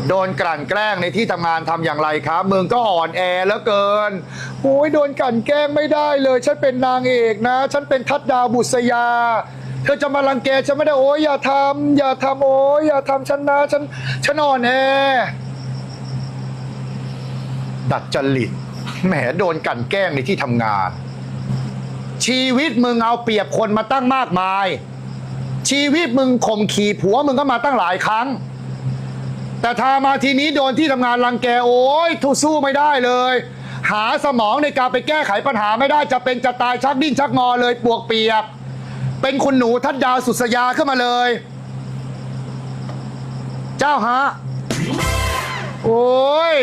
โดนกลั่นแกล้งในที่ทำงานทำอย่างไรครับมึงก็อ่อนแอเหลือเกินโอ้ยโดนกลั่นแกล้งไม่ได้เลยฉันเป็นนางเอกนะฉันเป็นทัดดาวบุษยาเธอจะมารังแกฉันไม่ได้โอ้ยอย่าทำอย่าทำโอ้ยอย่าทำฉันนะฉันอ่อนแอดัดจริตแหมโดนกลั่นแกล้งในที่ทำงานชีวิตมึงเอาเปรียบคนมาตั้งมากมายชีวิตมึงข่มขี่ผัวมึงก็มาตั้งหลายครั้งแต่ถ้ามาทีนี้โดนที่ทำงานรังแกโอ้ยทุสู้ไม่ได้เลยหาสมองในการไปแก้ไขปัญหาไม่ได้จะเป็นจะตายชักดิ้นชักงอเลยปวกเปียกเป็นคุณหนูทัดดาวสุษยาขึ้นมาเลยเจ้าฮะโอ้ย